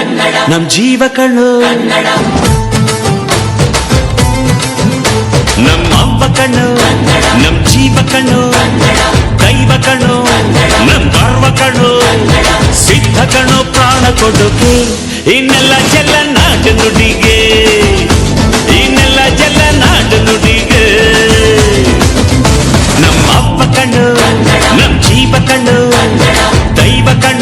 ನಮ್ ಜೀವ ಕಣ್ಣು, ನಮ್ಮ ಅವ್ವ ಕಣ್ಣು, ನಮ್ ಜೀವ ಕಣ್ಣು, ದೈವ ಕಣ್ಣು, ನಮ್ ಗರ್ವ ಕಣ್ಣು, ಸಿದ್ಧ ಕಣ್ಣು, ಪ್ರಾಣ ಕೊಡುಗೆ ಇನ್ನೆಲ್ಲ ಜಲ ನಾಡು ನುಡಿಗೆ, ಇನ್ನೆಲ್ಲ ಜಲ ನಾಡು ನುಡಿಗೆ. ನಮ್ಮ ಅವ್ವ ಕಣ್ಣು, ನಮ್ ಜೀವ ಕಣ್ಣು, ದೈವ ಕಣ್ಣು,